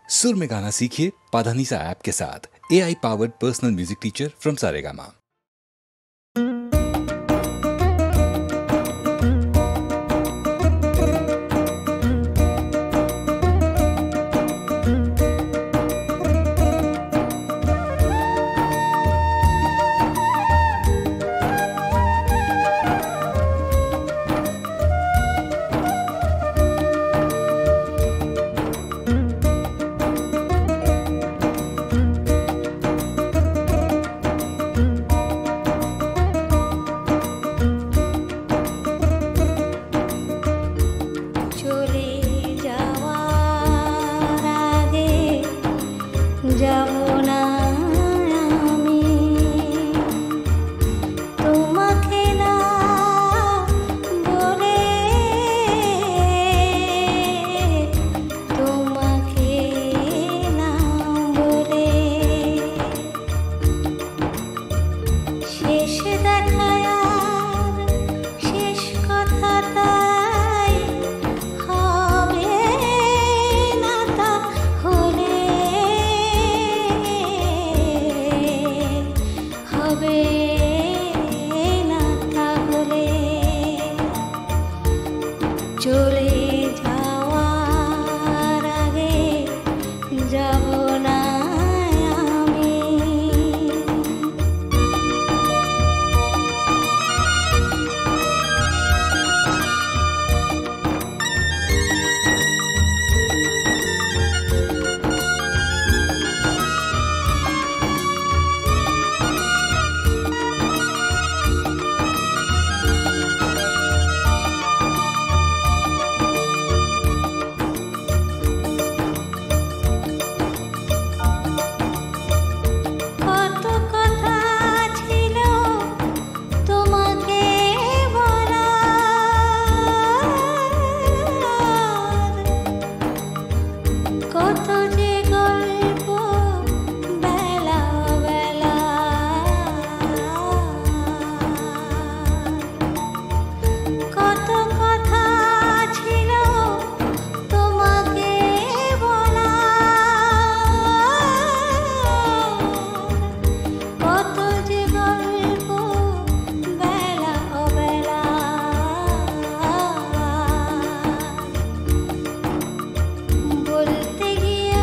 सुर में गाना सीखिए पाधानीसा ऐप के साथ। AI powered personal music teacher from Saregama. বলতে গিয়ে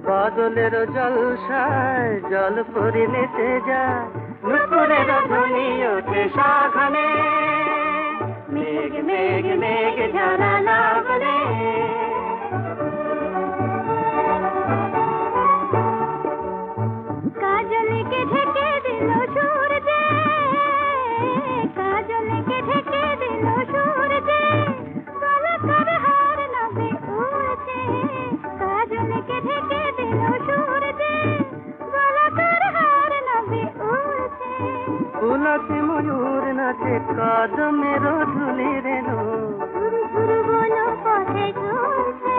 বাদলের জলসায় জল পরি নেচে যায়, নুপুরের ধ্বনি ওঠে শাখানে, মেঘ মেঘ মেঘ ঝরা লাগলে। কাজলকে ঢেকে দিল সূর্যে, কাজলকে ঢেকে দিল সূর্যে, গলাকার হার নভে উড়ছে। কাজলকে ঢেকে দিল সূর্যে, গলাকার হার নভে উড়ছে। পুলকে ময়ূর নাচে কদমের ধুলি রেলো, ঝুরু ঝুরু বলো পথে ঝুরছে,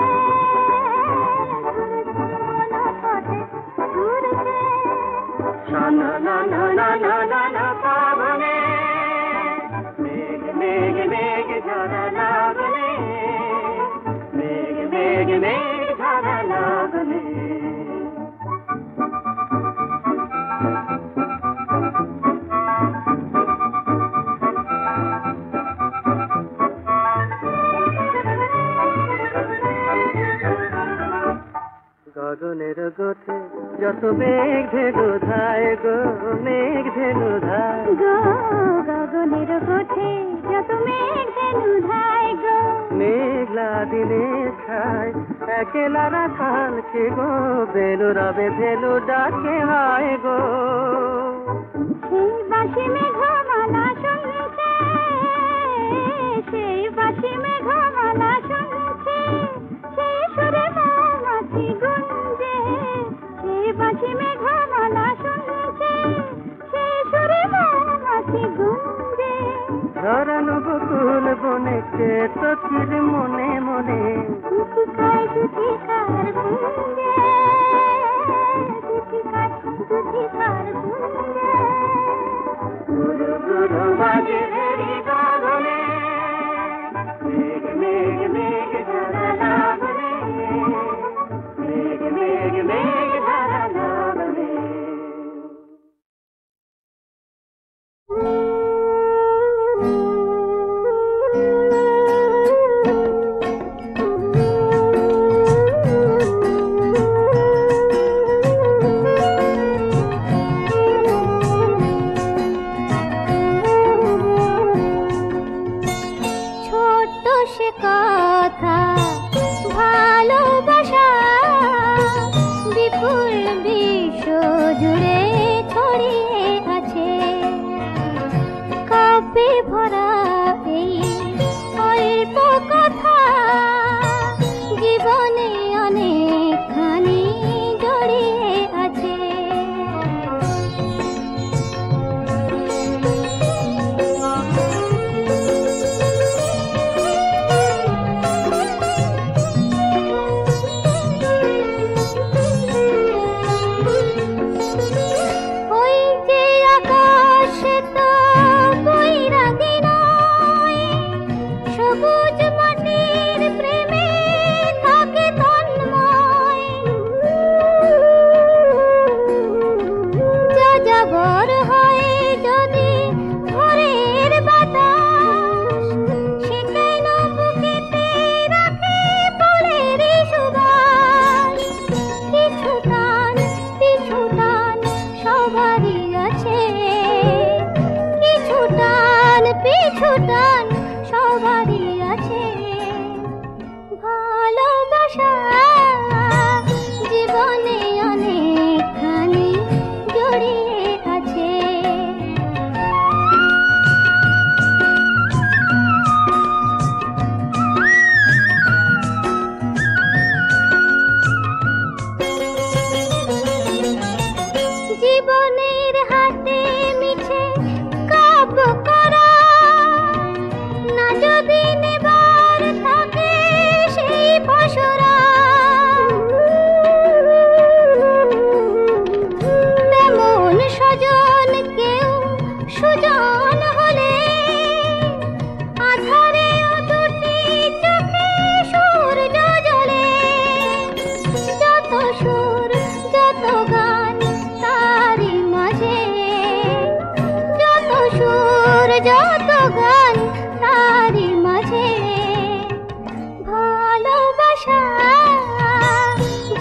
ঝুরু ঝুরু বলো পথে ঝুরছে। না না না না না না না পাবনে, মেঘ মেঘ মেঘ ঝরা লাগলে, মেঘ মেঘ মেঘ ঝরা লাগলে। গগনের গোথে যত মেঘ ধেনু ধায় গো, মেঘ ধেনু ধায় গো, গগনের গোথে যত মেঘ ধেনু ধায় গো। মেঘলা দিনে ছায় একলা রাখালকে গো, বেনু রবে ধেনু ডাকে হয় গো। সেই বাঁশি মেঘমালা শুনছে, সেই বাঁশি মেঘমালা শুনছে, সেই সুরে মৌমাছি গুঞ্জে। সেই বাঁশি মেঘমালা শুনছে, সেই সুরে মৌমাছি গুঞ্জে। ধরানো বকুল বনে কে তোর মনে মনে, দুটিকায় দুটিকার গুঞ্জে, দুটিকায় দুটিকার গুঞ্জে। গুরু গুরু বাজে ভেরি গাগনে, মেঘ মেঘ মেঘ ঝরা লাগলে, মেঘ মেঘ মেঘ ঝরা লাগলে। ছোট্ট সে কথা ভালোবাসা বিপুল বিশ্ব জুড়ে ছড়িয়ে আছে। কাব্যে ভরা এই অল্প কথা জীবনে অনেকখানি জড়িয়ে আছে।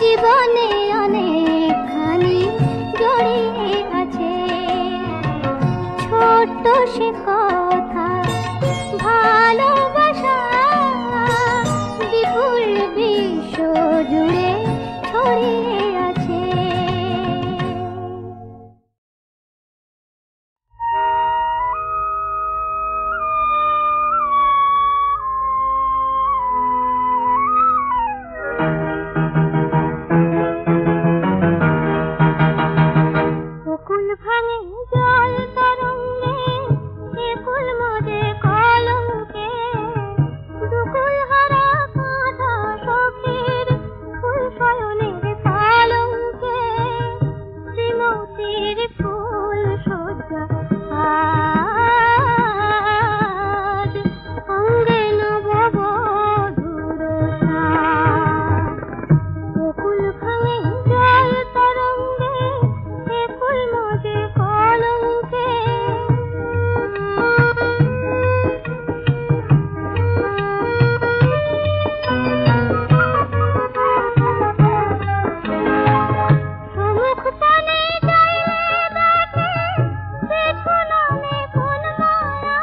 জীবনে অনেকখানি জড়িয়ে আছে ছোট্ট সে কথা ভালোবাসা বিপুল বিশ্ব জুড়ে ছড়িয়ে আছে। বকুল ভাঙে জল তরঙ্গে একুল মজে কলঙ্কে দুকুল হারা কাঁধা সখীর ফুল শয়নের পালঙ্কে শ্রীমতীর ফুল সজ্জা আজ অঙ্গে নববধূর সাজ। বকুল ভাঙে জল তরঙ্গে একুল মজে কলঙ্কে সমুখ পানে যাইলে দেখে দেখো নামে কোন মায়া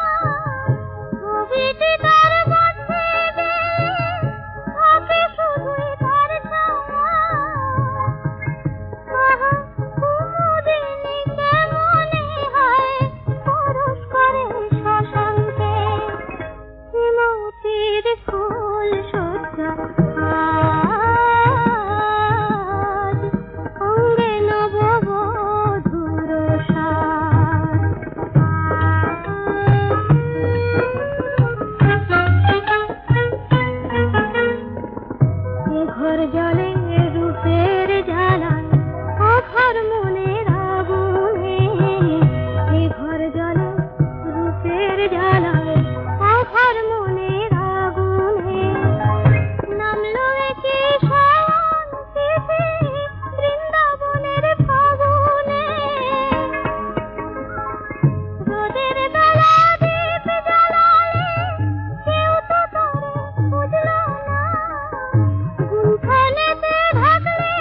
ছবিটি তার মধ্যে থাকে শুধুই তার ছায়া। আহা কুমুদিনী কেমনে হয় পরশ করে শশাঙ্কে শ্রীমতীর ফুল সজ্জা আজ অঙ্গে নববধূর সাজ। এ ঘর জলে রূপের জ্বালায় অঘর মনের আগুনে এ ঘর জলে রূপের জ্বালায় অঘর মনের আগুনে নামলো একে শান্তি বৃন্দাবনের ফাগুনে রোদের বেলা দীপ জ্বালালে কেউ তো তারে বুঝলো না গুঞ্জনেতে ঢাকলে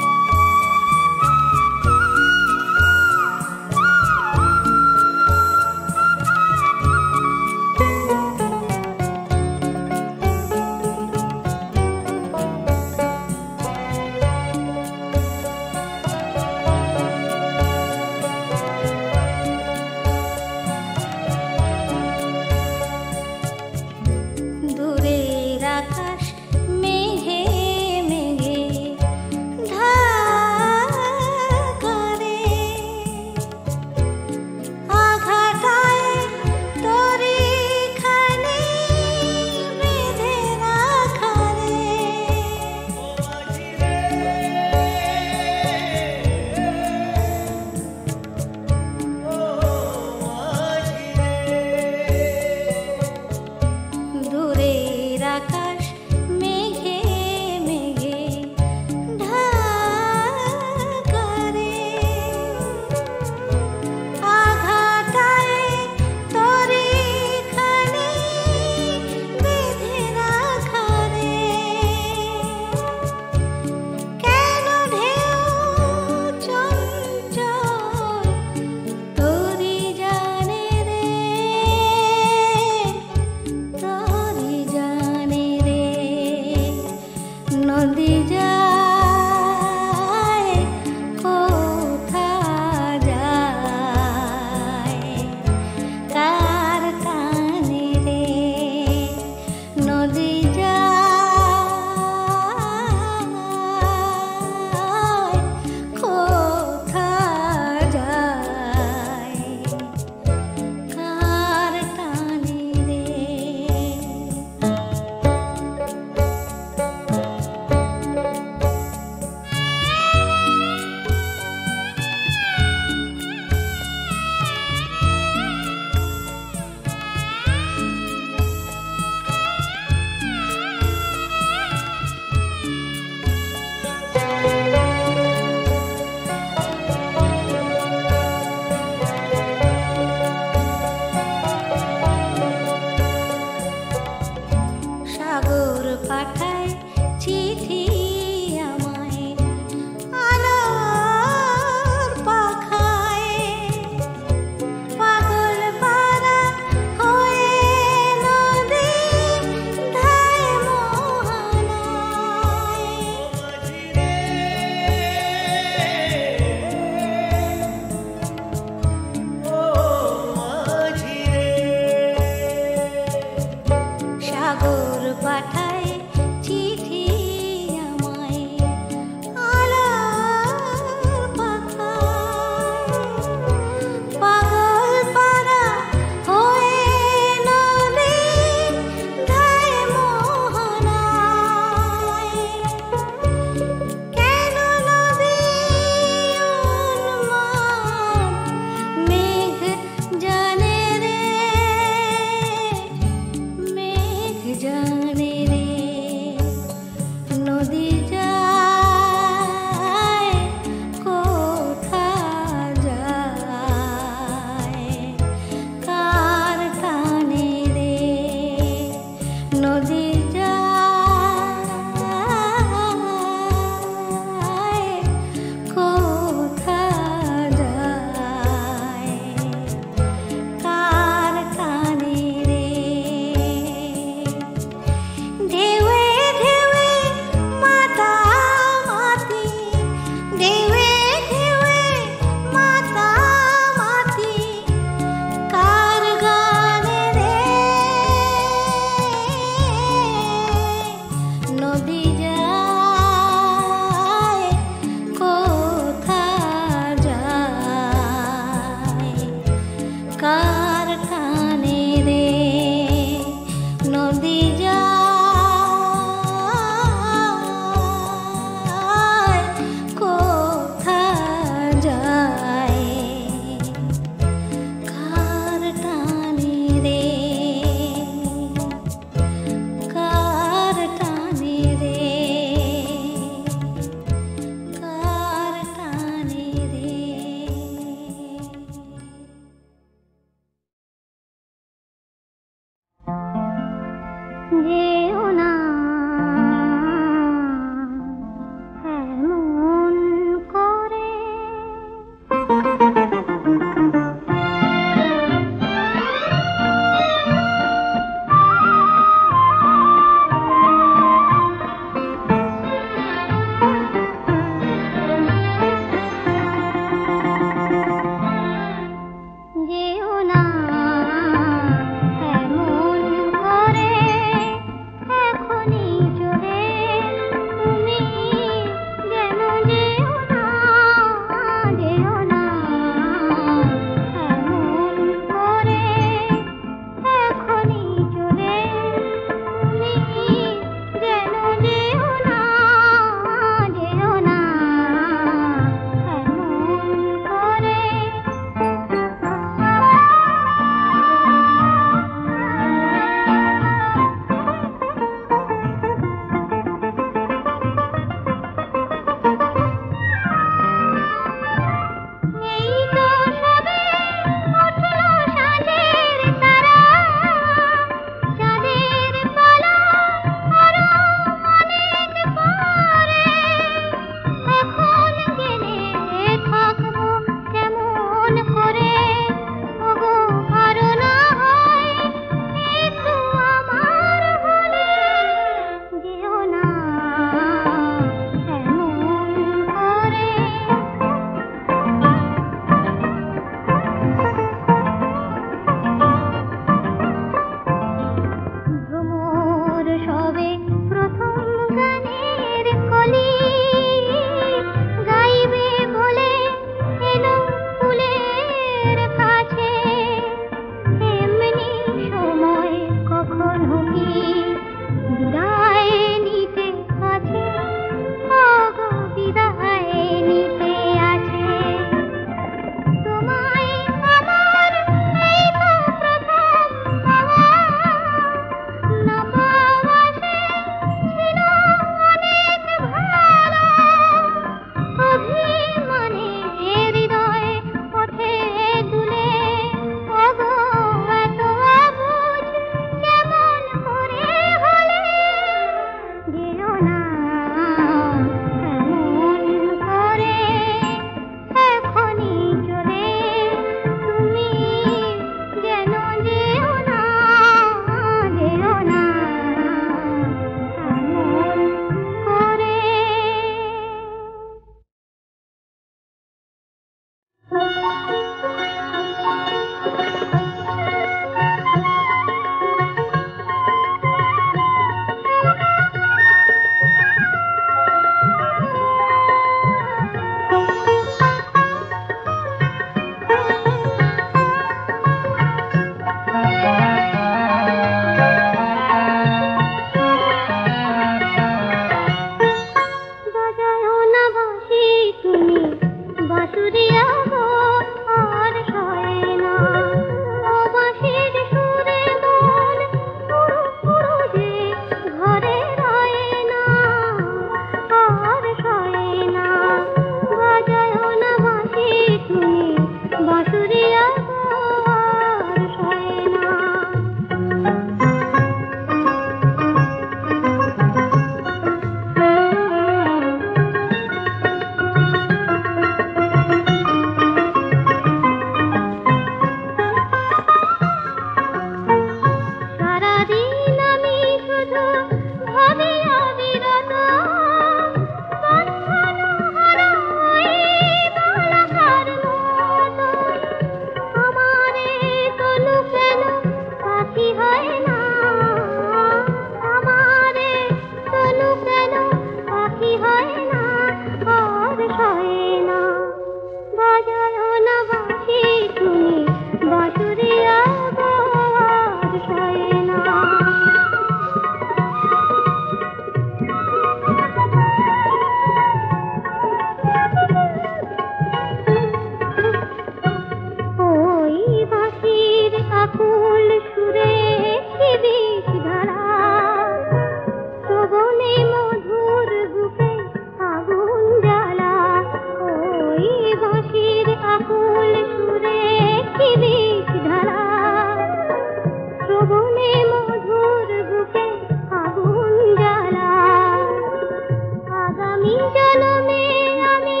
কলমে আমি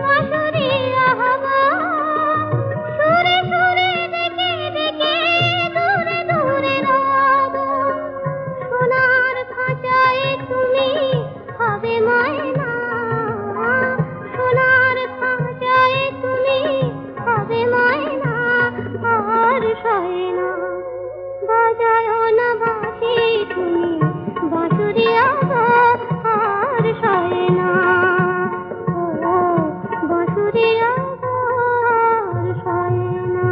বাঁশরি আহ্বান সুরে সুরে ডেকে ডেকে দূরে দূরে রব সোনার খাঁচায় তুমি হবে ময়না সোনার খাঁচায় তুমি হবে ময়না আর সয় না বাজায় না বাঁশি তুমি বাঁশুরি আবার আর সয় না ও বাঁশুরি আবার সয় না।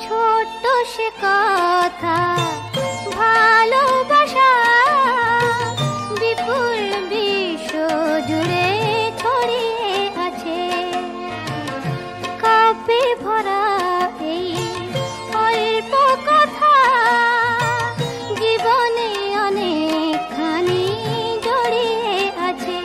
ছোট্ট সে কথা ভালোবাসা বিপুল বিশ্ব জুড়ে ছড়িয়ে আছে কাব্যে ভরা এই অল্প কথা জীবনে অনেকখানি জড়িয়ে আছে।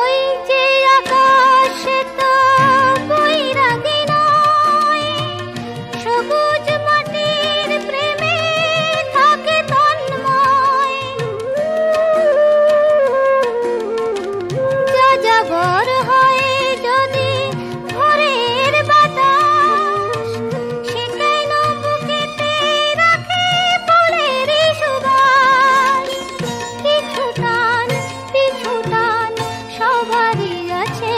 ওই যে আকাশে তো বৈরাগী নয় সবুজ মাটির প্রেমে থাকে তন্ময় যাযাবর হয় যদি ভোরের বাতাস সে কেন বুকেতে রাখে ফুলেরই সুবাস কিছু টান পিছু টান সবারই আছে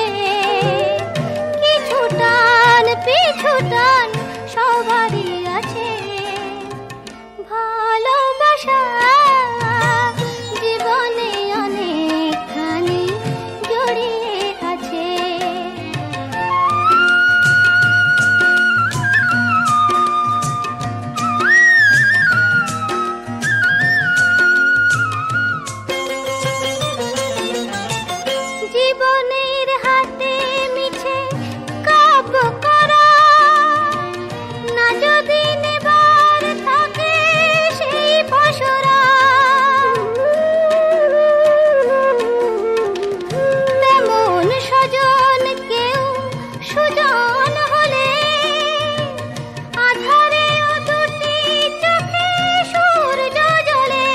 কিছু টান পিছু টান সবারই আছে ভালোবাসা জীবনে অনেকখানি জড়িয়ে আছে। জীবনের হাতে মিছে কাব্য করা না যদি নেবার থাকে সেই পসরা তেমন স্বজন কেউ সুজন হলে আধারেও দুটি চোখে সূর্য জ্বলে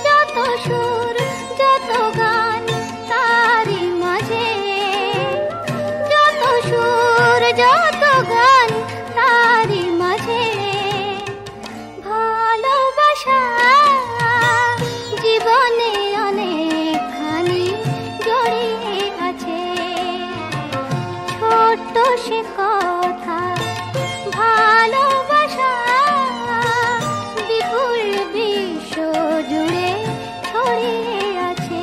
যত সুর যত গান তারি মাঝে যত সুর যত গান তারি মাঝে ভালোবাসা জীবনে অনেকখানি জড়িয়ে আছে ছোট্ট সে কথা ভালোবাসা বিপুল বিশ্ব জুড়ে ছড়িয়ে আছে।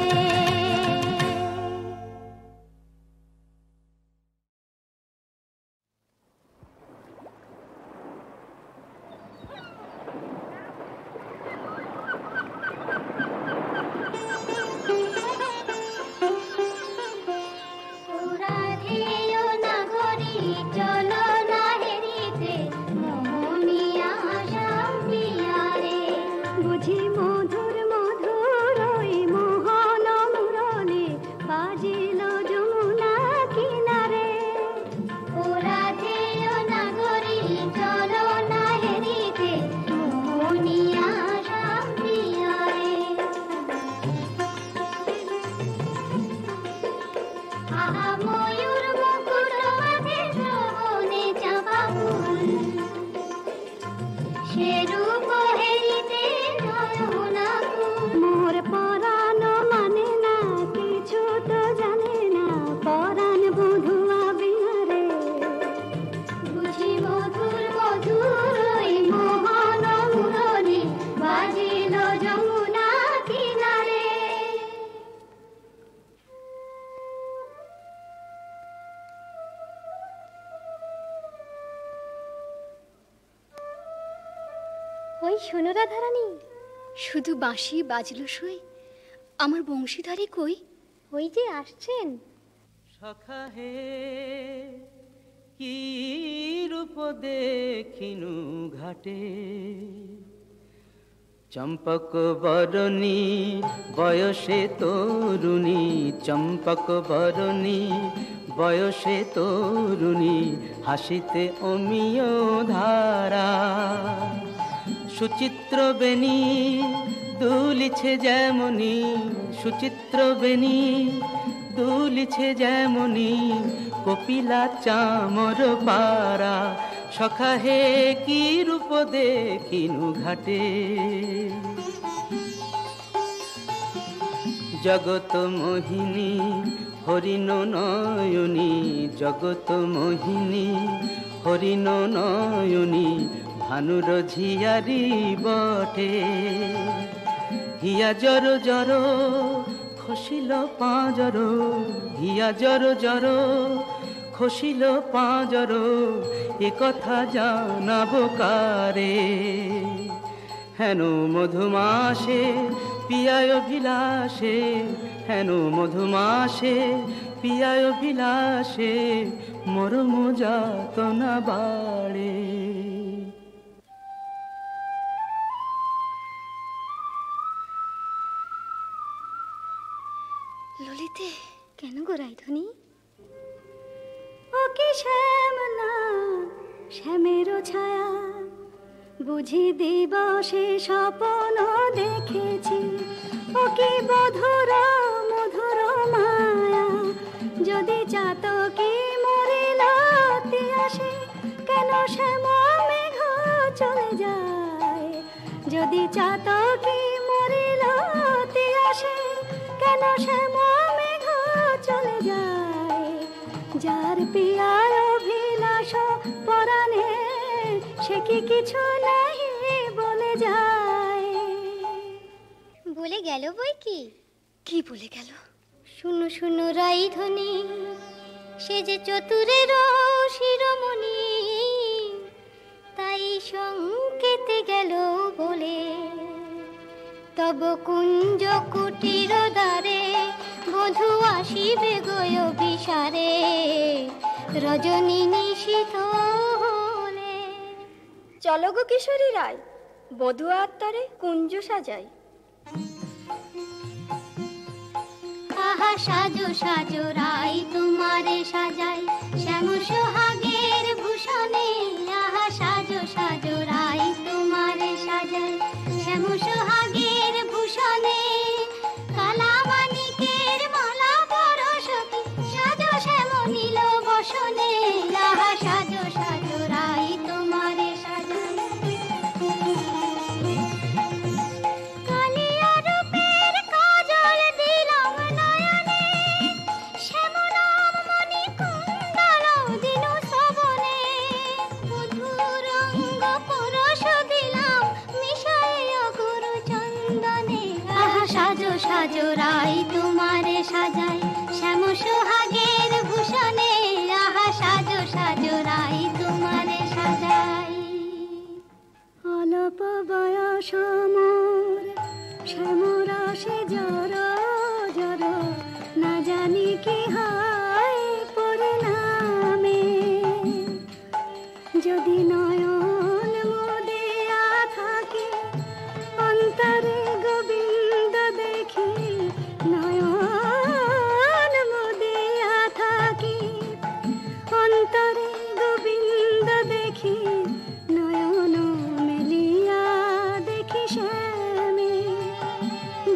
রাধেয় নাগরী চলো না হেরিতে মোহনিয়া শাম্পিয়ারে বুঝি মধুর মধুর ওই মোহন মুরলি বাজিল যমুনা কিনারে ও রাধেয় নাগরী চলো না হেরিতে মোহনিয়া শাম্পিয়ারে আহা ময়ূর মুকুট মাথে শ্রবণে চাঁপা ফুল সে রূপ হেরিতে নয়না কুল মোর পরাণ মানে না কিছু তো জানে না পরাণ বধুয়া বিহারে বুঝি মধুর মধুর ওই মোহন মুরলি বাজিল যমুনা কিনারে। ওই শোনো রাধারানী, শুধু বাঁশি বাজলো সই, আমার বংশীধারী কই? ওই যে আসছেন। সখা হে কি রূপ দেখিনু ঘাটে, চম্পক বরণী বয়সে তরুণী, চম্পক বরণী বয়সে তরুণী, হাসিতে অমিয় ধারা। সুচিত্র বেণী দুলিছে যেমনি, সুচিত্র বেণী দুলিছে যেমনি, কপিলা চামর পারা। সখা হে কি রূপ দেখিনু ঘাটে, জগত মোহিনী হরিণ নয়নী, জগত মোহিনী হরিণ নয়নী, ভানুর ঝিয়ারি বটে। হিয়া জর জর খসিল পাঁজর, হিয়া জর জর খসিল পাঁজর, এ কথা জানাবো কারে। হেন মধুমাসে পিয়ায় বিলাসে, হেন মধুমাসে পিয়ায় বিলাসে, মরম যাতনা বাড়ে। ললিতে, কেন গো রাইধনী? ও কি শ্যাম না শ্যামেরও ছায়া, বুঝি দিবসে স্বপ্ন দেখেছি। ও কি মধুর মধুর মায়া, যদি চাতকি মরিলতি আসে, কেন শ্যাম মেঘ চলে যায়? যদি চাতকি মরিলতি আসে, কেন শ্যাম মেঘ চলে যায়? যার পিয়ার অভিলাষ পরাণে, সে কি কিছু নাহি বলে যায়? বলে গেল বই কি? কি বলে গেল? শুনো শুনো রাইধনী, সে যে চতুরের শিরোমণি, তাই সংকেতে গেল বলে, তব কুঞ্জ কুটির দ্বারে বধূ আসিবে গয় বিসারে, রজনী নিশীথ হলে। চলো গো কিশোরী রায়, বধূ আত্মারে কুঞ্জ সাজাই। আহা সাজো সাজো রাই তোমারে সাজাই, শ্যাম সোহাগের ভূষণে। আহা সাজো সাজো রাই তোমারে সাজাই, শ্যাম সোহাগের ভূষণে। কালামানিকের মালা পরশতি, সাজো শ্যাম নীল বসনে। আহা সাজো সাজো রাই তোমারে সাজাই। কালিয়া রূপের কাজল দিলাম নয়নে, শ্যামনাম মণি কুণ্ডল দিনু শ্রবণে। মধুর অঙ্গ পরশ দিলাম মিশাইয়া গুরু চন্দনে। আহা সাজো সাজো রাই তোমারে সাজাই, শ্যাম সোহাগের ভূষণে। আহা সাজো সাজো রাই তোমারে সাজাই। অল্প বয়স মোর শ্যামরসে জর জর, না জানি কি হয় পরিণামে। যদি নয়ন মুদিয়া থাকে, অন্তরে গোবিন্দ দেখি। নয়ন মুদিয়া থাকি, অন্তরে গোবিন্দ দেখি। নয়ন মেলিয়া দেখি শ্যামে,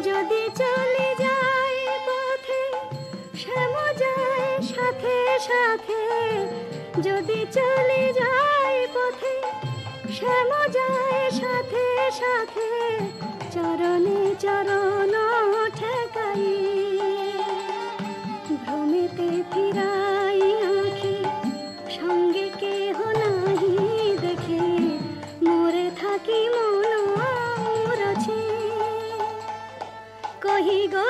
যদি চলে যায় পথে, শ্যাম যায় সাথে সাথে। যদি চলে যায় পথে, শ্যাম যায় সাথে সাথে। চরণে চরণ ঠেকাই, ভ্রমেতে ফিরাই আঁখি। সঙ্গে কেহ নাহি দেখে, মোরে থাকি মন মুরছে। কহি গো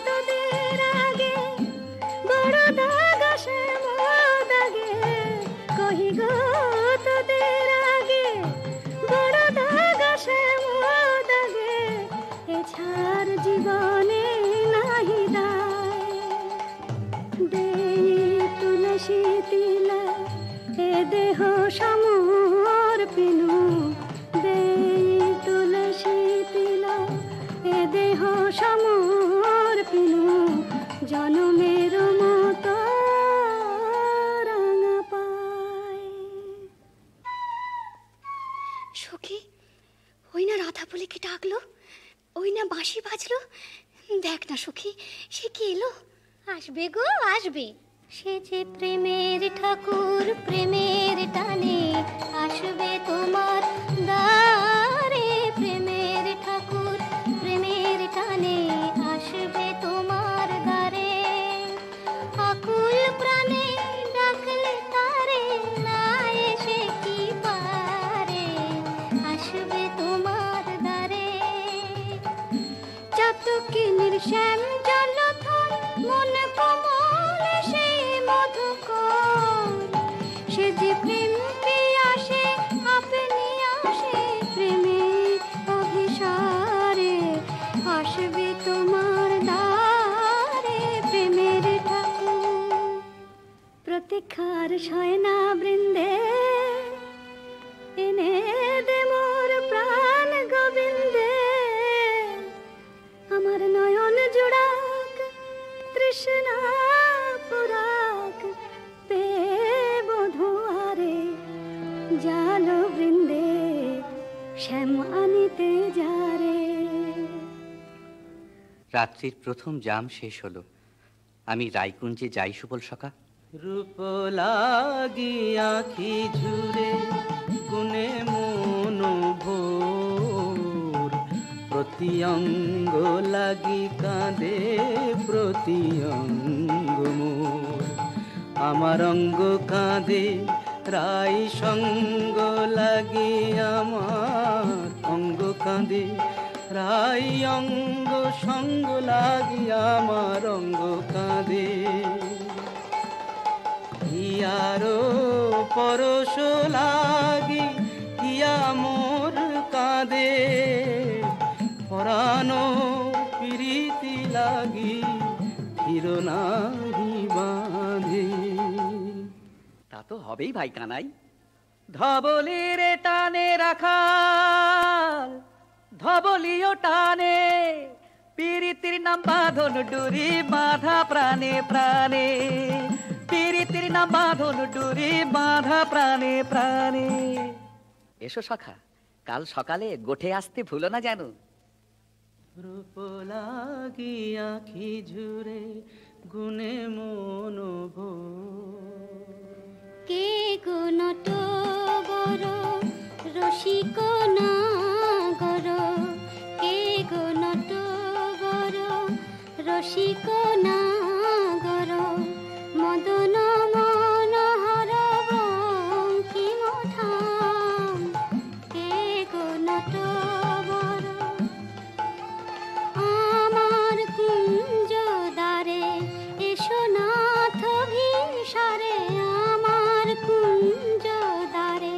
তোদের আগে, বড় দাগ শ্যাম দাগে। কহি গো তোদের আগে, বড় দাগ শ্যাম সখী, ওই না রাধা বলে কি ডাকলো, ওই না বাঁশি বাজলো। দেখ না সখী, সে কি এলো। আসবে গো আসবে, সে যে প্রেমের ঠাকুর, প্রেমের টানে আসবে তোমার দ্বারে। প্রেমের ঠাকুর, প্রেমের টানে আসবে তোমার দ্বারে। আকুল প্রাণে ডাকলে তারে, না এসে কি পারে, আসবে তোমার দ্বারে। চাতকি নির্শ্যাম জলধর, মন কমল সেই মধুকর। সে যে প্রেম পিয়াসে আপনি আসে, প্রেমের অভিসারে আসবে তোমার দ্বারে। প্রেমের ঠাকুর প্রতীক্ষার শয়না বৃন্দে, এনে দে মোর প্রাণ গোবিন্দে। আমার নয়ন জোড়াক তৃষ্ণা পুরাক, পে বধুয়ারে জাল বৃন্দে শ্যাম আনিতে যারে। রাত্রির প্রথম জাম শেষ হলো, আমি রায়কুঞ্জে যাই সুবল সখা। রূপ লাগি আখি ঝুরে, গুনে মন ভোর। প্রতি অঙ্গ লাগি কাঁদে, প্রতি অঙ্গ মোর। আমার অঙ্গ কাঁদে রাই সঙ্গ লাগি, আমার অঙ্গ কাঁদে রাই অঙ্গ সঙ্গ লাগি, আমার অঙ্গ কাঁদে। হিয়ারো পরশ লাগি, হিয়া মোর কাঁদে। পরানো প্রীতি লাগি, হিরো নাহি বাঁধে। তা তো হবেই ভাই কানাই। ধবলির টানে রাখাল, ধবলিও টানে, পীড়িতির নাম বাঁধন ডুরি, বাঁধা প্রাণে প্রাণে। পীড়িতির নাম বাঁধন ডুরি, বাঁধা প্রাণে প্রাণে। এসো সখা, কাল সকালে গোঠে আসতে ভুলো না যেন। রূপ লাগি আখি ঝুরে, গুনে মন ভোর। কে গো নটবর রসিক নাগর, কে গো নটবর রসিক নাগর। মদন মনোহর বঙ্কিম ঠাম, কে গো নটবর। আমার কুঞ্জ দ্বারে এসো নাথ ভিসারে, আমার কুঞ্জ দ্বারে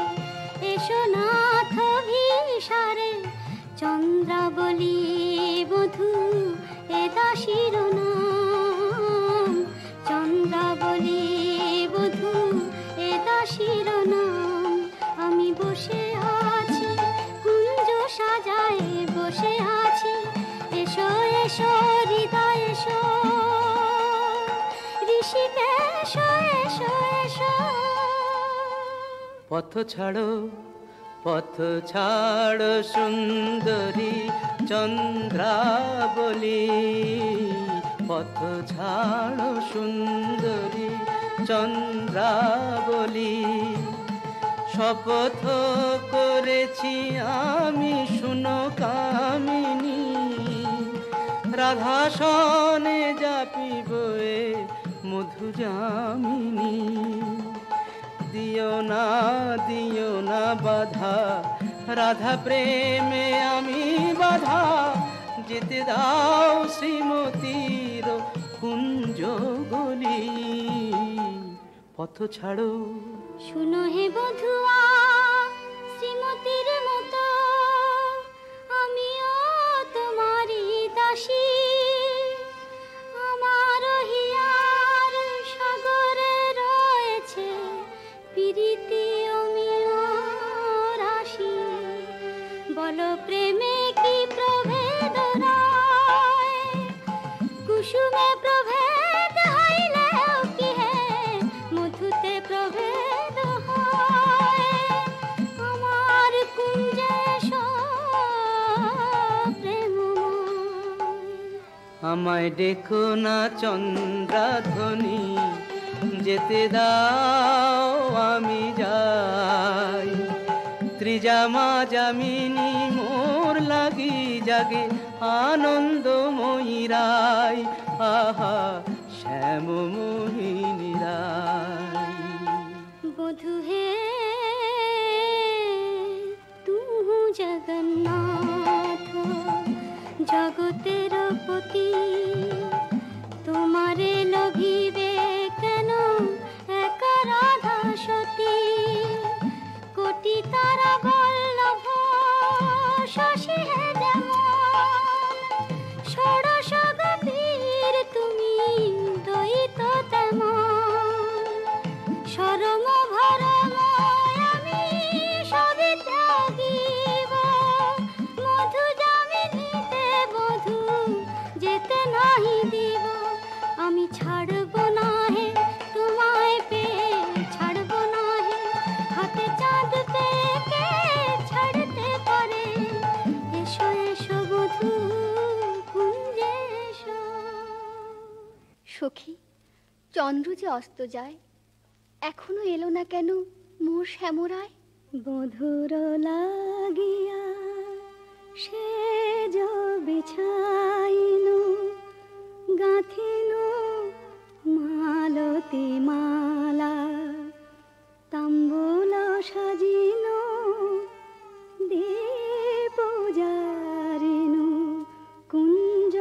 এসো নাথ ভিসারে। চন্দ্রাবলী বধূ এ দাসীর নাম, চন্দ্রাবলী বধূ এ দাসীর নাম। আমি বসে আছি কুঞ্জ সাজায়, বসে আছি। এসো এসো হৃদয় এসো, ঋষিকেশ এসো এসো। পথ ছাড়ো, পথ ছাড়ো সুন্দরী চন্দ্রাবলী। পথ ছাড়ো সুন্দরী চন্দ্রাবলী। শপথ করেছি আমি শুনো কামিনী, রাধা সনে যাপিব এ মধু যামিনী। দিও না বাধা, রাধা প্রেমে আমি বাধা। যেতে দাও শ্রীমতীর কুঞ্জ গলি। পথ ছাড়ো, শুনো হে বধুয়া শ্রীমতীর মতো, আমিও তোমারই দাসী। আমার হিয়ার সাগরে রয়েছে প্রীতি অমিয় রাশি। বলো প্রেমে কি প্রভেদ রয়, কুসুমে প্রভেদ হইলেও কি হে, মধুতে প্রভেদ হয়। আমার কুঞ্জ আমায় দেখো না চন্দ্রাধ্বনি, যেতে দাও আমি যাই। ত্রিজামা যামিনী মোর লাগি জাগে আনন্দময়ী রায়, আহা শ্যাম মোহিনী রায়। বধু হে তু জগন্নাথ জগতের পতি, তোমারে লভিবে কেন একা রাধা সতী। কোটি তারা বল্লভ শশী হে যেমন, ষোড়শ গতির তুমি দ্বৈত তেমন। শরম ভরম আমি সবে ত্যাগিব, মধু যামিনীতে বধূ যেতে নাহি দিব। আমি ছাড়ব না হে তোমায় পেয়ে, ছাড়ব না হে হাতে চাঁদ পেয়ে, কে ছাড়তে পারে। এসো এসো বধূ কুঞ্জে এসো। সখী, চন্দ্র যে অস্ত যায়, এখনো এলো না কেন মোর শ্যামরায়। বধুর লাগিয়া সে বিছাইনু, গাঁথিনু মালতী মালা। তাম্বুল সাজিনু দীপ জারিনু, কুঞ্জ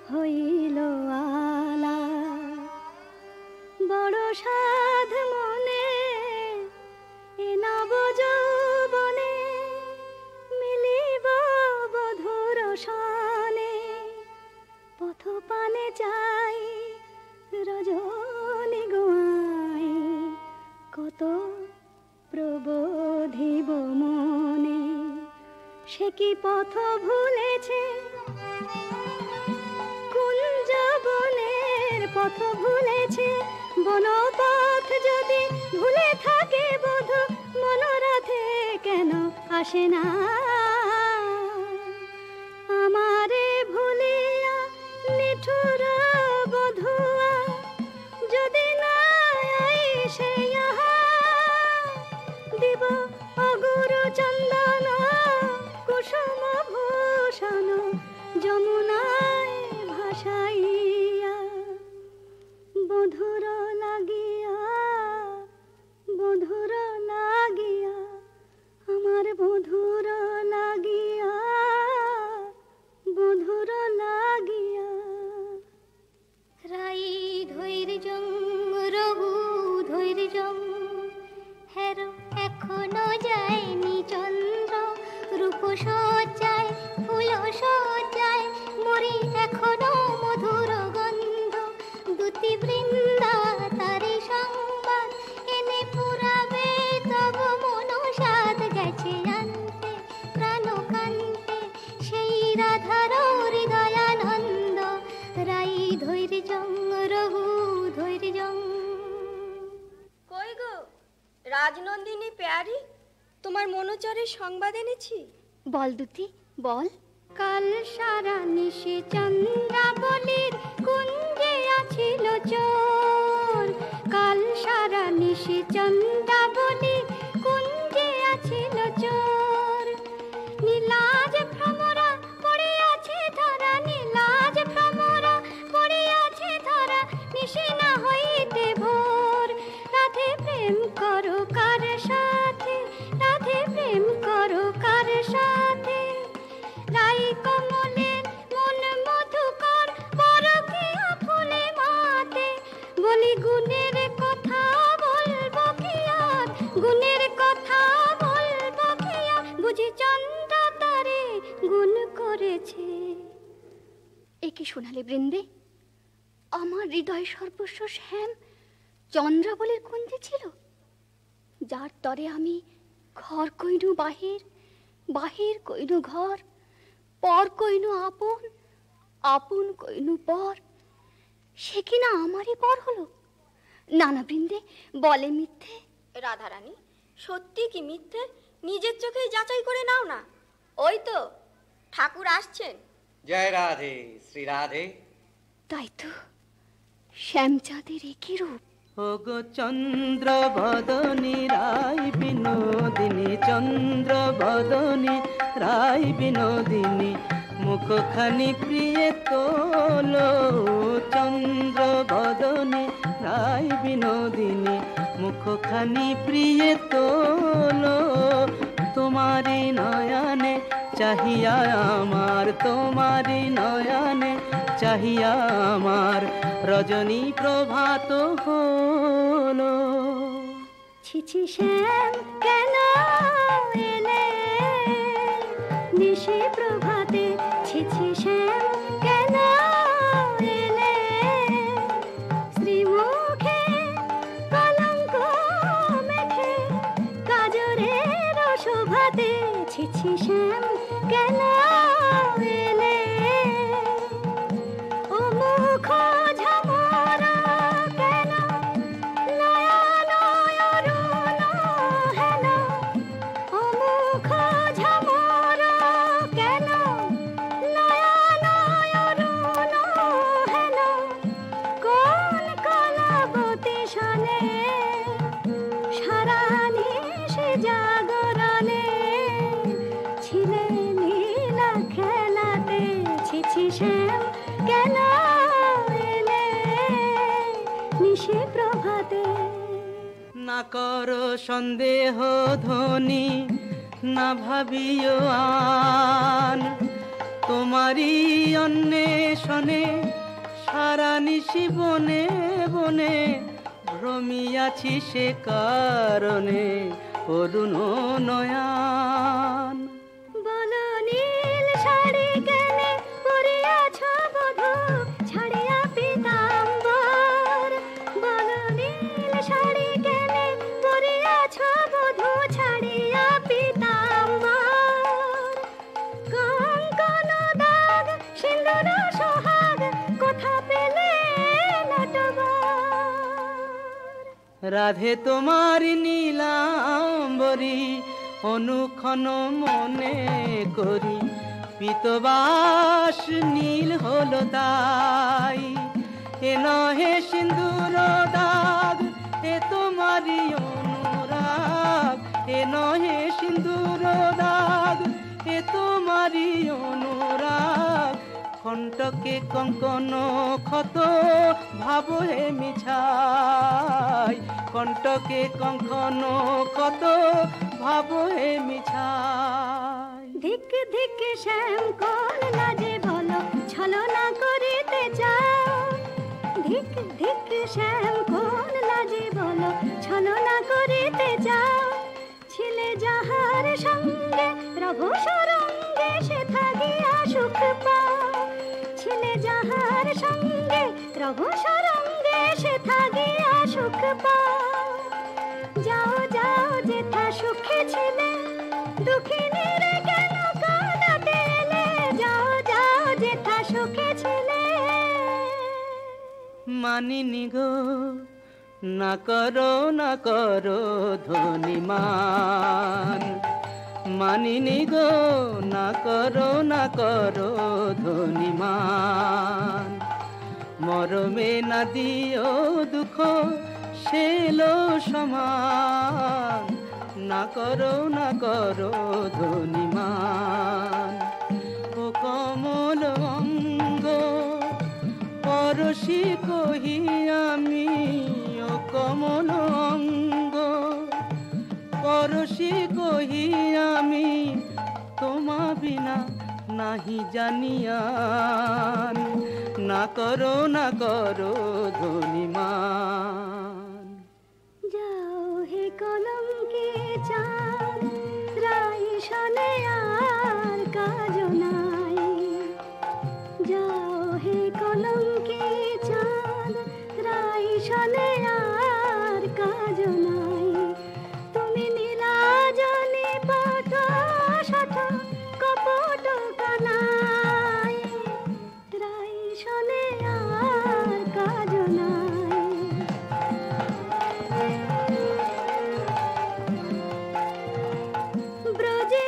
হইল আলা। বড় সাধ মনে এ নব যৌবনে, মিলিব বধুর সনে। পথ পানে যাই রজনী গোয়াই, কত প্রবোধিব মনে। সে কি পথ ভুলেছে কুঞ্জ বনের পথ ভুলেছে। বনপথ যদি ভুলে থাকে বধূ, মনোরথে কেন আসে না। আমারে ভুলিয়া নিঠুর বধুয়া, যদি না আইসে ইহা, দিব অগুরু চন্দন কুসুম ভূষণ যমুনায় ভাসাইয়া। বধুর লাগিয়া, বধুর লাগিয়া, আমার বধুর লাগিয়া, বধুর লাগিয়া। রাই ধৈর্যং রঘু ধৈর্যং, হের এখনো যায়নি চন্দ্র। রূপ সজ্জায় ফুল সজ্জায় মরি এখনো মধুর গন্ধ। দুতি বৃন্দা তারি সংবাদ এনে পুরাবে, তব মনসাদ গেছে আনতে প্রাণ কান্তে। সেই রাধার হৃদয়ানন্দ, রাই ধৈর্যং রঘু ধৈর্যং। কই গো রাজনন্দিনী পেয়ারি, তোমার মনোচরের সংবাদ এনেছি। বল দুতি বল। কাল সারা নিশে চন্দ্রাবলীর কুঞ্জে আছিল চোর। কাল সারা নিশে চন্দ্রাবলীর কুঞ্জে আছিল চোর। নীলাজ ভ্রমরা পড়ে আছে ধরা, নীলাজ ভ্রমরা পড়ে আছে ধরা। নিশে না হইতে ভোর, রাধে প্রেম করো কার সাথে, রাধে প্রেম করো কার সাথে। রাই কমলের মন মধুকর, পরকিয়া ফুলে মাতে। বলি গুণের কথা বলবো কি আর, গুণের কথা বলবো কি আর। বুঝি চন্দ্রা তারে গুণ করেছে। এ কি শোনালে বৃন্দে? আমার হৃদয় সর্বস্ব শ্যাম চন্দ্রাবলীর কুঞ্জে ছিল, যার তরে আমি ঘর কইনু বাহির, বাহির কইনু ঘর, পর কইনু আপন, আপন কইনু পর। সে কিনা আমারই পর হলো। নানা বৃন্দে বলে মিথ্যে। রাধারানী, সত্যি কি মিথ্যে নিজের চোখেই যাচাই করে নাও না। ওই তো ঠাকুর আসছেন। জয় রাধে শ্রী রাধে। তাই তো, শ্যামচাঁদের একই রূপ। ওগো চন্দ্র বদনী রায় বিনোদিনী, চন্দ্র বদনী রায় বিনোদিনী, মুখখানি প্রিয়ে তোলো। চন্দ্র বদনী রায় বিনোদিনী, মুখখানি প্রিয়ে তোলো। তোমারি নয়নে চাহিয়া আমার, তোমারি নয়নে চাহিয়া আমার, রজনী প্রভাত হলো। ছিছি শ্যাম কেন এলে নিশি প্রভাতে, ছিছি শ্যাম কেন এলে শ্রীমুখে কলঙ্ক মেখে কাজরের শোভাতে, ছিছি শ্যাম কেন এলে ও মুখ ঝামরা কেন নয়ন অরুণ হেন, ও মুখ ঝামরা কেন নয়ন অরুণ হেন, কোন কলাবতী শনে সারা নিশি জাগরণে ছিলে নীলা খেলাতে, ছিছি শ্যাম কেন এলে নিশি প্রভাতে। না করো সন্দেহ ধ্বনি, না ভাবিও আন, তোমারই অন্বেষণে সারা নিশি বনে বনে ভ্রমিয়াছি সে কারণে অরুণ নয়ন। বলো নীল শাড়ি কেনে পরিয়াছ বধূ ছাড়িয়া পীতাম্বর, বলো নীল শাড়ি কেনে পরিয়াছ বধূ ছাড়িয়া পীতাম্বর, কঙ্কন দাগ সিন্দুর সোহাগ কোথা পেলে নটবর। রাধে তোমার নীলাম্বরী অনুক্ষণ মনে করি, পীতবাস নীল হলো তাই, এ নহে সিন্দুর দাগ এ তোমারই অনুরাগ, এ নহে সিন্দুর দাগ এ তোমারই অনুরাগ, কণ্টকে কঙ্কন ক্ষত ভাব হে মিছাই, কণ্টকে কঙ্কন ক্ষত ভাব হে মিছাই। ধিক ধিক শ্যাম কোন লাজে বলো ছলনা করিতে চাও, ধিক ধিক শ্যাম কোন লাজে বলো ছলনা করিতে চাও, ছিলে যাহার সঙ্গে রঘু সরঙ্গে সে থাকিয়া সুখ পাও, ছিলে যাহার সঙ্গে রঘু সরঙ্গে সে থাকিয়া সুখ পাও। যাও যাও যেথা সুখে ছিলে দুঃখিনীর কেন কাঁদাতে এলে, যাও যাও যেথা সুখে ছিলে। মানিনি গো না করো ধ্বনিমান, মানিনি গো না করো ধ্বনিমান, মরমে না দিও দুঃখ সেলো সমান, না করো ধ্বনিমান। ও কমল অঙ্গ পরশি কহি আমি, ও কমল অঙ্গ পরশি কহি আমি, তোমা বিনা নাহি জানিয়ান, না করো ধ্বনিমান। যাও হে কলঙ্কে চাঁদ রাই শনে আর কাজ নাই, যাও হে কলঙ্কে চাঁদ রাই শনে আর কাজ নাই, তুমি নীলাজনি পট শঠ কপট কানাই, রাই শনে আর কাজ নাই। ব্রজে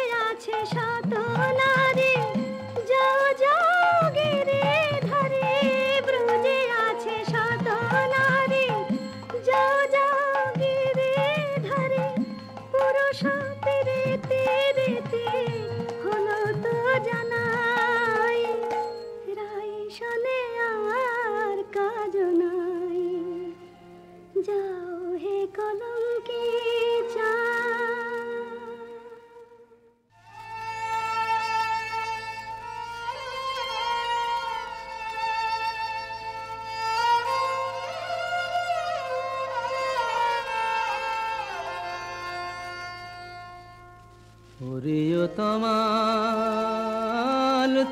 তমাল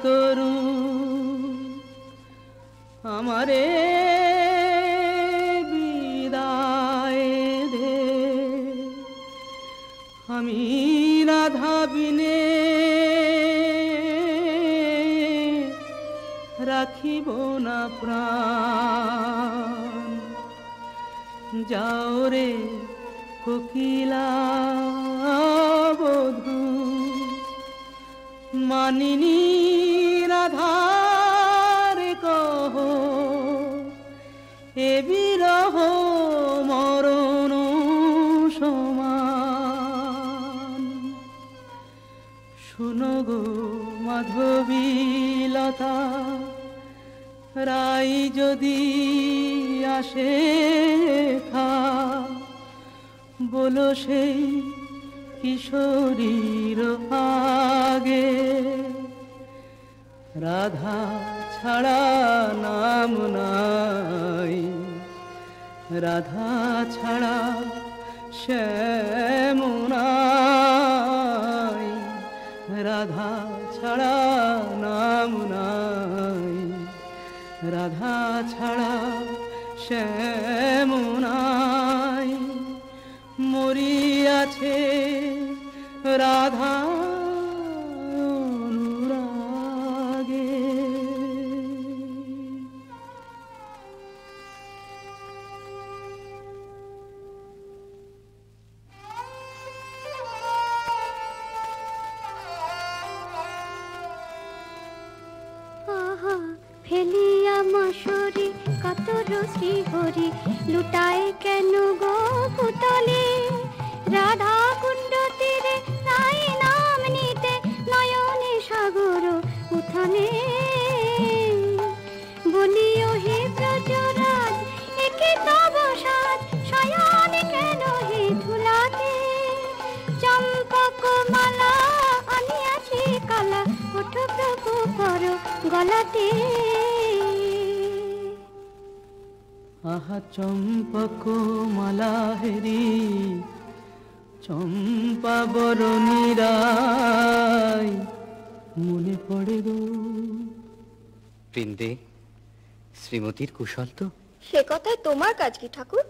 তরু আমারে বিদায় দে, আমি রাধা বিনে রাখিব না প্রাণ। যাও রে কোকিলা বধূ, মানিনী রাধার কহ, এ বিরহ মরণ সমান। শুনো গো মাধবীলতা, রাই যদি আসে থা, বলো সেই কিশোরীর আগে, রাধা ছাড়া নাম নাই, রাধা ছাড়া শ্যাম নাই, রাধা ছাড়া নাম নাই, রাধা ছাড়া শ্যাম নাই। মরিয়াছে রাধা অনুরাগে। আহা ফেলিয়া মশরি কাতর শ্রীহরি, লুটায় কেন গো পুতলে? রাধা কুণ্ড তীরে রাই নাম নিতে, নয়নে সাগর উঠানে। বলিও হে ব্রজরাজ, একে তব সাজ, শয়ন কেন হে ধুলাতে? চম্পক মালা আনিয়াছি কালা, ওঠ প্রভু পর গলাতে। আহা চম্পক মালা হেরি, চম্পা বরণী রায় মনে পড়ে গো। বৃন্দে, শ্রীমতীর কুশল তো? সে কথায় তোমার কাজ কি ঠাকুর?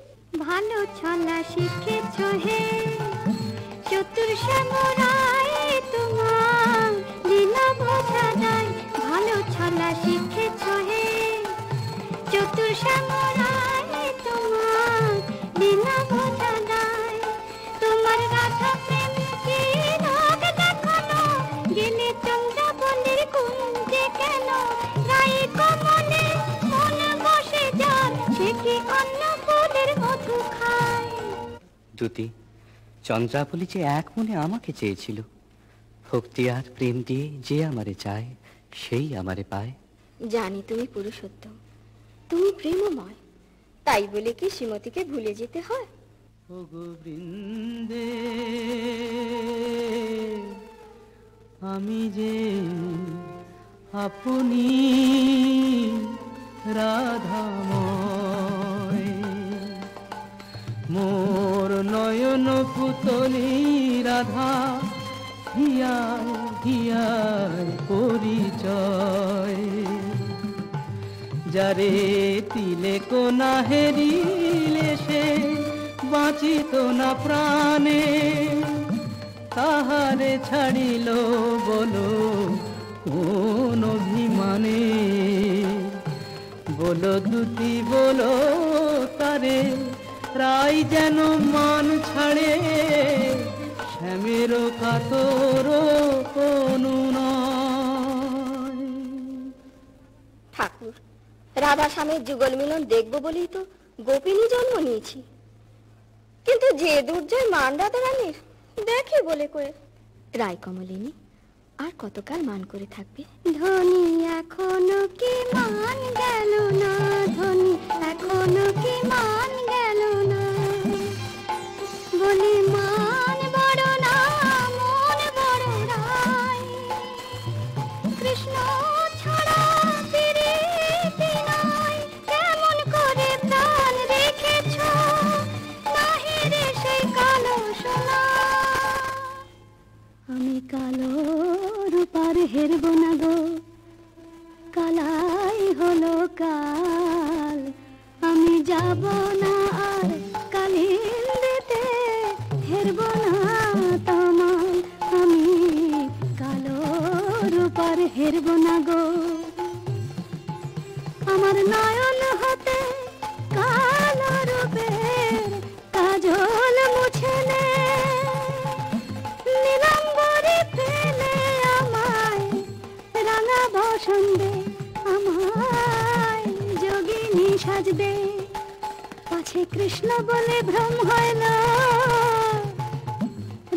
ভালো ছলা শিখেছ হে চতুর শ্যামরায়, তোমার লীলা বোঝা যায়। ভালো ছলা শিখেছ হে চতুর শ্যামরায়, তোমার লীলা বোঝা যায়। তোমার রাধা প্রেম কি রাগ দেখানো, গেলে চন্দ্রাবলীর কুঞ্জে কেন? রাই কমলে মন বসে যার, সে কি অন্য ফুলের মধু খায়? দুতি, চন্দ্রাবলী যে এক মনে আমাকে চেয়েছিল। ভক্তি আর প্রেম দিয়ে যে আমারে চায়, সেই আমারে পায়। জানি তুমি পুরুষোত্তম, তুমি প্রেমময়, তাই বলে কি শ্রীমতীকে ভুলে যেতে হয়? ও গোবিন্দে, আমি যে আপনি রাধাময়, মোর নয়ন পুতলি রাধা, হিয়ায় হিয়ায় পরিচয়। যারে তিলে কোনা হেরিলে সে বাঁচিত না প্রাণে, তাহারে ছাড়িল বলো কোন অভিমানে? বলো দুটি বলো তারে, রাই যেন মান ছাড়ে, শ্যামের কাতর অনুনয়। ঠাকুর, রাধা স্বামীর যুগল মিলন দেখবো বলেই তো গোপিনী জন্ম নিয়েছি, কিন্তু যে দুর্জয় মান রাধা রানীর দেখে বলে করে। রায় কমলিনী আর কতকাল মান করে থাকবে? ধনী এখনো কি মান গেল না, ধনী এখনো কি মান গেল না? বলি মান বড় না মন বড় রায়, কৃষ্ণ ছাড়া প্রীতি নাই, কেমন করে প্রাণ রেখেছ নাহি রে সেই কালো সোনা? আমি কালো রূপার হেরব না গো, কালাই হলো কাল, আমি যাব না আর কালিন্দিতে, হেরব না তোমায় আমি, কালো রূপার হেরব না গো। আমার নয়ন হতে কালো রূপের কাজল মুছে নে, নীলাম্বরে ফেলে আমায় রাঙা বসন্দে, আমায় যোগিনী সাজবে, পাছে কৃষ্ণ বলে ভ্রম হয় না,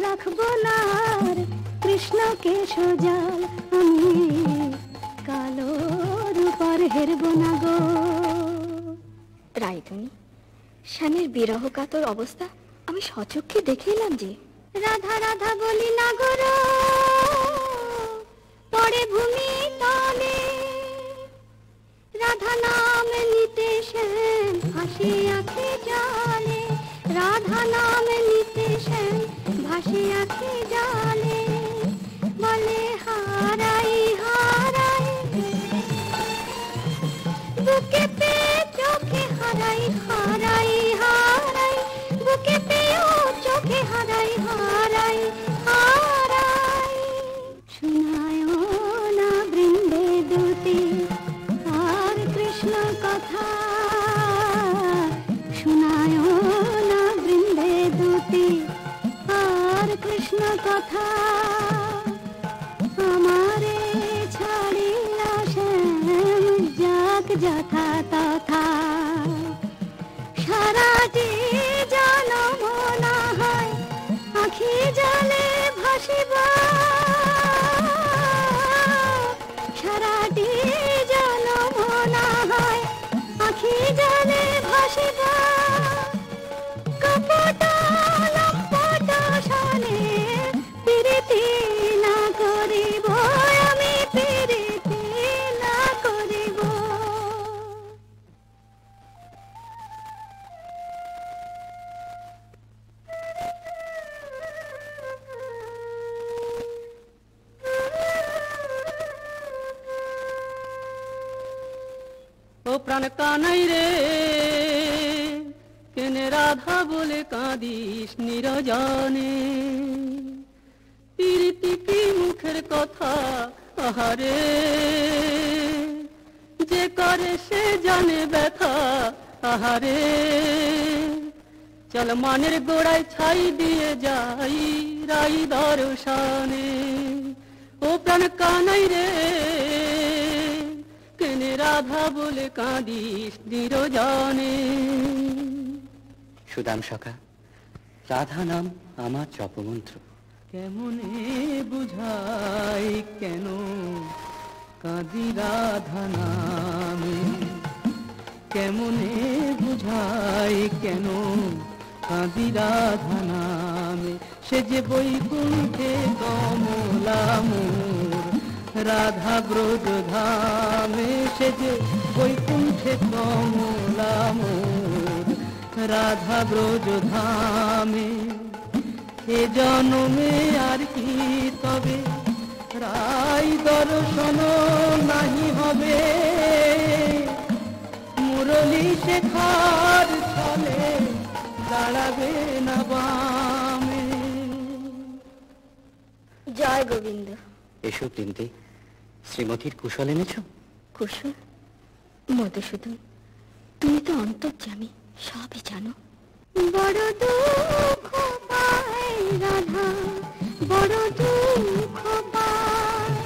রাখবো না আর কৃষ্ণকে সজাল, আমি কালো রূপার হেরব না গো। রাইধুনি, স্বামীর বিরহ কাতর অবস্থা আমি সচক্ষে দেখে এলাম যে। রাধা রাধা বলি না গো, পড়ে ভূমি তলে, রাধা নাম নিতে শ্যাম ভাসে আঁখি জলে, রাধা নাম নিতে শ্যাম ভাসে আঁখি জলে, বলে হারাই হারাই বুকে পে চোখে হারাই হারাই হারাই, বুকে পেও চোখে হারাই হারাই হারাই, শোনায় না বৃন্দে দুটি আর কৃষ্ণ কথা, শোনায় না বৃন্দে দুটি আর কৃষ্ণ কথা, আমারে ছাড়িয়া শ্যাম যাক যথা তথা, সারাটি জনম না হয় আখি জলে ভাসিবা, সারাটি জনম না হয় আখি জলে ভাসিবা, কপট লম্পট শনে প্রীতি না করিব, আমি প্রীতি না করিব। ও প্রাণ কানাই রে, কেনে রাধা বলে কাঁদিস নিরজনে, প্রীতি কি মুখের কথা আহারে, যে করে সে জানে ব্যথা আহারে, চল মানের গোড়ায় ছাই দিয়ে যাই রাই দর্শনে, ও প্রাণ কানাই রে, কেনে রাধা বলে কাঁদিস নিরজনে। সুদাম সখা, রাধা নাম আমার জপমন্ত্র, কেমনে বুঝাই কেন কাঁদি রাধা নামে, কেমনে বুঝাই কেন কাঁদি রাধা নামে, সে যে বৈকুণ্ঠে কমলা মোর রাধা ব্রজ ধামে, সে যে বৈকুণ্ঠে কমলা মোর রাধা ব্রজ ধামে, এ জনমে আর কি তবে রাই দর্শন নাহি হবে, মুরলী শেখার ছলে দাঁড়াবে না বামে। জয় গোবিন্দ। এসো বৃন্দে, শ্রীমতীর কুশল এনেছ? কুশল? মধুসূদন, তুমি তো অন্তর্যামী, সবই জানো। বড় দুঃখ পায় রাধা, বড় দুঃখ পায়,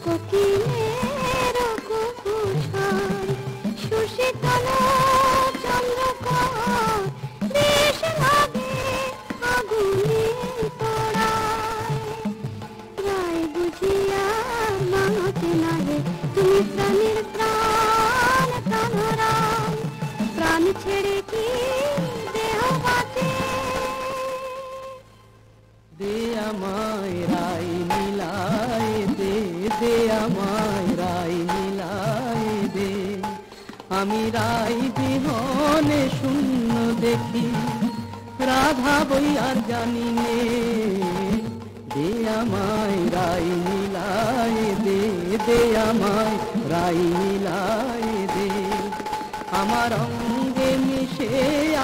কোকিলের কুকুর সুশীতল চন্দ্রকর, দেশ লাগে আগুনে পোড়ায়, রায় বুঝিয়া মানতে নাহে তুমি প্রাণীর প্রাণ প্রাণরাম, প্রাণ ছেড়ে কি দেহ বাঁচে, দে আমায় রাই মিলায় দে, দে আমায় রাই মিলায় দে, আমি রাই বিহনে শূন্য দেখি, রাধা বই আর জানি নে, দে আমায় রাই মিলায় দে আমায় রাই মিলায় দে। আমার অঙ্গে মিশে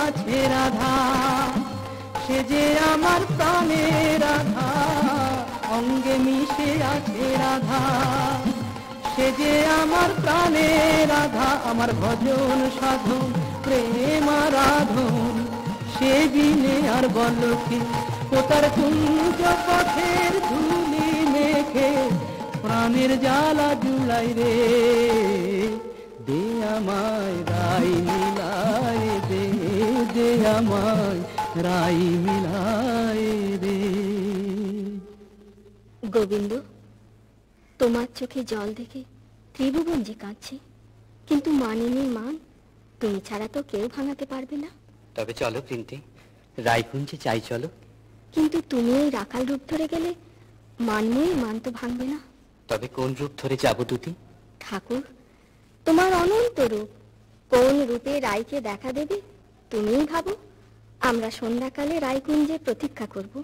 আছে রাধা, সে যে আমার প্রাণের রাধা। অঙ্গে মিশে আছে রাধা, সে যে আমার প্রাণের রাধা। আমার ভজন সাধন প্রেম আরাধন, সে বিনে আর বল কি। ও তার কুঞ্জ পথের ধুলি মেখে প্রাণের জ্বালা জুলাই রে। দে আমায় রাই মিলায় দে, দে আমায় রাই মিলায় দে। গোবিন্দ, তোমার চোখে জল দেখে ত্রিভুবন যে কাঁদছে, কিন্তু মানিনী মান তুমি ছাড়া তো কেউ ভাঙাতে পারবে না। তবে চলো বৃন্দে, রায়কুঞ্জে যাই চলো। কিন্তু তুমি এই রাখাল রূপ ধরে গেলে মানময়ী মান তো ভাঙবে না। তবে কোন রূপ ধরে যাব দুটি? ঠাকুর, তোমার অনন্ত রূপ, কোন রূপে রায়কে দেখা দেবে তুমিই ভাবো। আমরা সন্ধ্যাকালে রায়কুঞ্জে প্রতীক্ষা করব।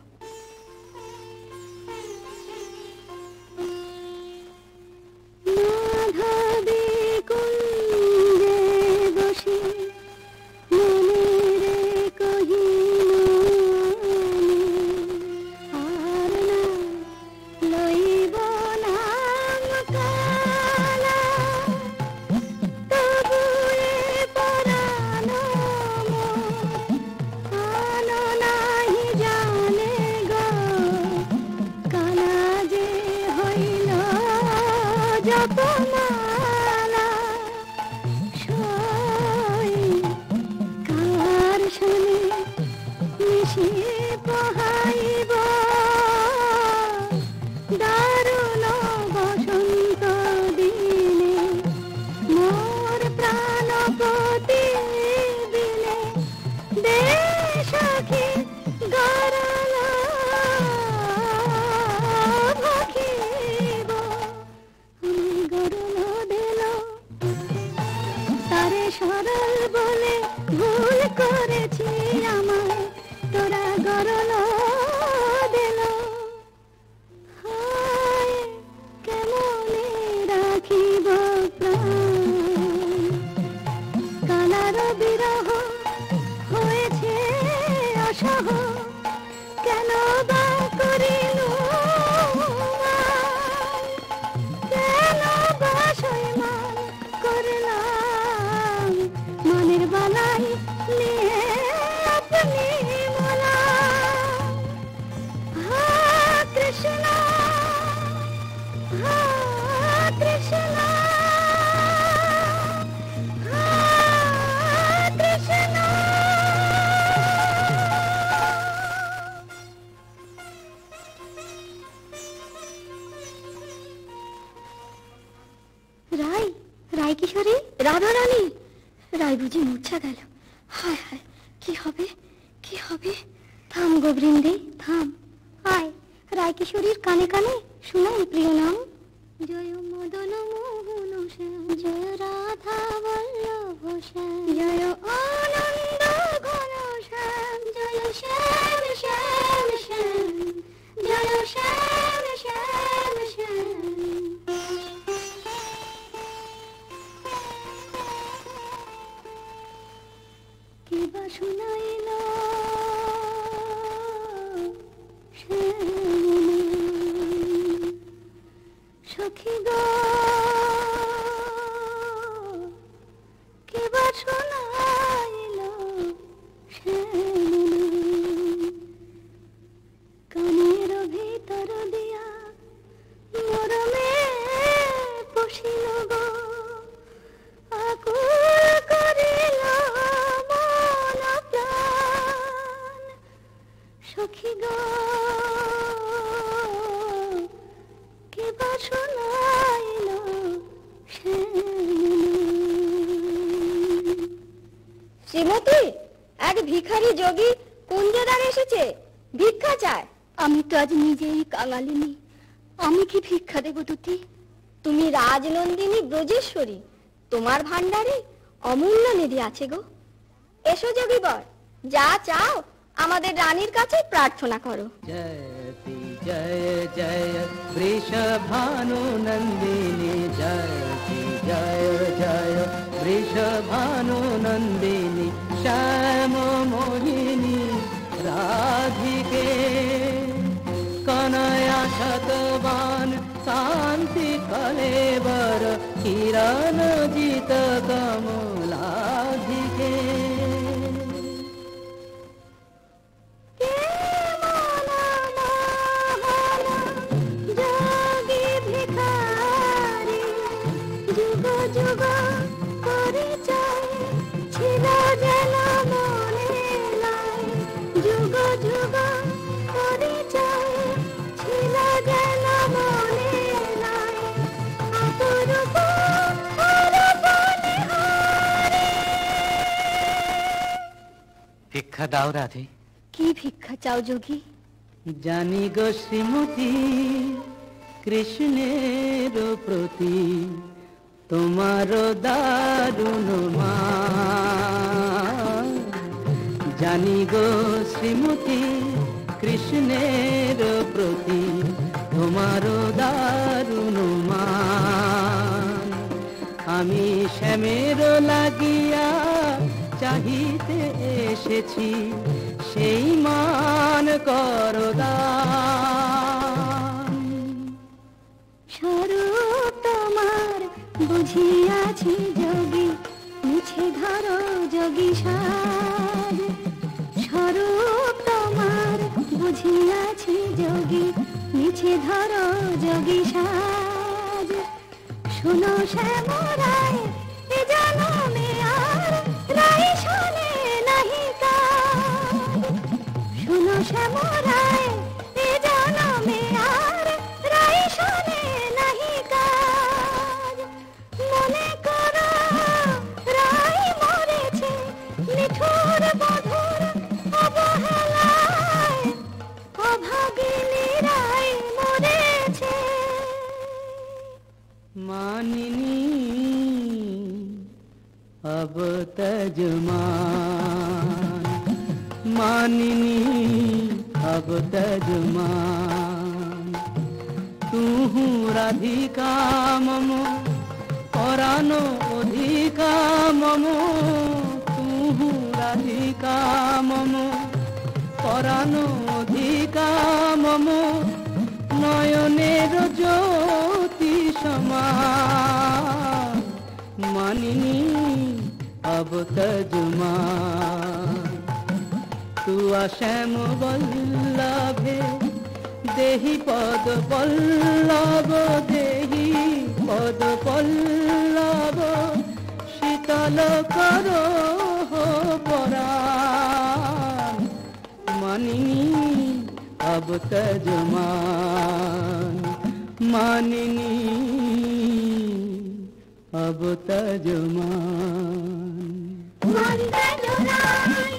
মাধবী কুঞ্জে বসে মনে কহিল আর না লইব নাম কালা, তবু এ পরাণ কান নাহি জানে গো, কানা যে হইল জপমালা। সই কার শোনে মিশিয়ে পোহাইব, দারুণ বসন্ত দিনে মোর প্রাণপতি দিনে। দে সখী গরল ভখিব, আমি গরল দিল তারে সরল বলে ভুল করেছি আমায় তোরা গরল দিল। হায় কেমনে রাখিব প্রাণ, কানার বিরহ হয়েছে অসহ। কেন বা করিল মান, কেন বা সইমান করলাম, মনের বালাই নিয়ে আপনি মোলা। হা কৃষ্ণ, হা কৃষ্ণ, হা কৃষ্ণ। রাই, রাই কিশোরী, রাধা রানী। রাই বুঝি মূর্ছা গেল। হায় হায়, কি হবে, কি হবে? থাম গো বৃন্দে, থাম। হায়, রাই কিশোরীর কানে কানে শুনাই প্রিয় নাম। জয় মদন মোহন শ্যাম, জয় রাধা বল্লভ শ্যাম, জয় আনন্দ ঘন শ্যাম, জয় শ্যাম শ্যাম শ্যাম, জয় শ্যাম শ্যাম শ্যাম। কিবা শুনাইল সখী গো, কিবা শুনাইল কানের ভিতর দিয়া মরমে পশিল গো, আকুল করিল মন প্রাণ। সখী গো, কিবা শুনাইল শ্রীমতী, এক ভিখারি যোগী কুঞ্জদান এসেছে, ভিক্ষা চায়। আমি তো আজ নিজেই কাঙালিনী, আমি কি ভিক্ষা দেব দুটি? তুমি রাজনন্দিনী ব্রজেশ্বরী, তোমার ভান্ডারে অমূল্য নিধি আছে গো। এসো যোগীবর, যা চাও আমাদের রানীর কাছে প্রার্থনা করো। জয়তি जय जय वृषभानुनन्दिनी जय जय जय वृषभानुनन्दिनी श्याम मोहिनी राधिके कनया शतवान शांति कलेवर किरण जित कमलाधिके ভিক্ষা দাও রাধে। কি ভিক্ষা চাও যোগী? জানি গো শ্রীমতী কৃষ্ণের প্রতি তোমার দারুণ মান। জানি গো শ্রীমতী কৃষ্ণের প্রতি তোমার দারুণ মান। আমি শ্যামের লাগিয়া চাহিতে এসেছি সেই মান করদান। স্বরূপ তোমার বুঝিয়াছি যোগী মিছে ধরো যোগী সাজ। স্বরূপ তোমার বুঝিয়াছি যোগী মিছে ধরো যোগী সাজ। শোনো শ্যামরায় এ জনমে আর রাই শোনে নাহি কাজ। শোনো শ্যামরায় এ জনমে আর রাই শোনে নাহি কাজ। মনে করো রাই মরেছে নিঠুর বধুর অবহেলায়। অভাগিনী রাই মরেছে। মানিনী अब तजमान। मानिनी अब तजमान। तू राधिका मम परानो अधिका मम। तू राधिका मम परानो अधिका मम। नयनेर ज्योति समान। मानिनी अब तजमान। तू श्याम वल्लभे देहि पद पल्लव। देहि पद पल्लव शीतल करो परान। मानिनी अब तजमान। मानिनी अब तजमान। মন্দে জোড়াই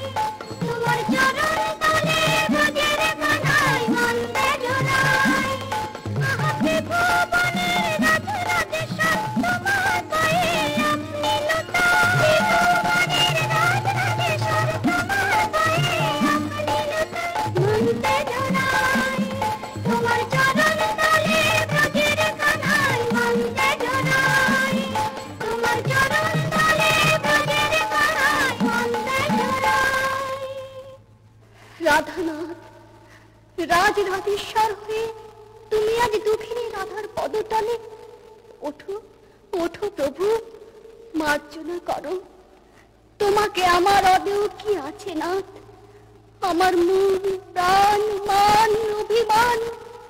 তোমার চরণ তলে ব্রজের কানাই। মন্দে জোড়াই মহাপি ভুবনের রাজ রাজেশ্বর তোমার পায়ে আপনি লুটাই। ভুবনের রাজ রাজেশ্বর তোমার পায়ে আপনি লুটাই। মন্দে জোড়াই তোমার চরণ তলে ব্রজের কানাই। মন্দে জোড়াই তোমার চরণ তলে ব্রজের কানাই। মন্দে জোড়াই। রাধানাথ, রাজ রাধেশ্বর হয়ে তুমি আজ দুঃখিনী রাধার পদতলে। ওঠো ওঠো প্রভু, মার্জনা করো। তোমাকে আমার অদেও কি আছে নাথ? আমার মন প্রাণ মান অভিমান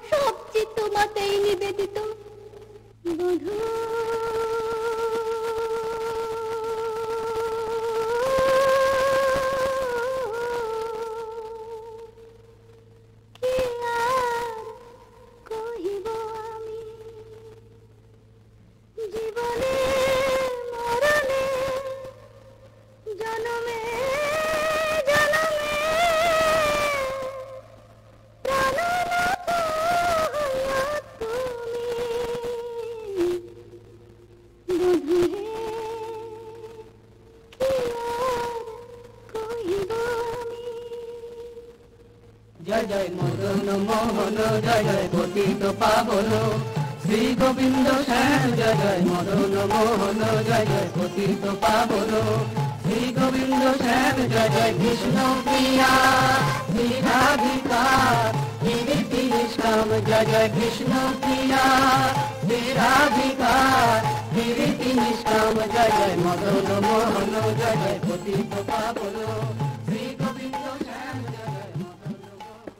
সব যে তোমাতেই নিবেদিত। বধূ কি আর কহিব আমি জীবনে মরণে জনমে জনমে প্রাণনাথ হইয়া তুমি। বধূ হে কি আর কহিব আমি। जय जय मदन মোহন জয় জয় পতিত পাবন শ্রী গোবিন্দ শ্যাম জয় জয় মদন মোহন জয় জয় পতিত পাবন শ্রী গোবিন্দ শ্যাম জয় জয় কৃষ্ণ প্রিয়া শ্রী রাধিকা গিরিতি নিষ্কাম জয় জয় কৃষ্ণ প্রিয়া শ্রী রাধিকা গিরিতি নিষ্কাম জয় জয় মদন মোহন জয় জয় পতিত পাবন শ্রী গোবিন্দ শ্যাম জয় জয় মদন মোহন।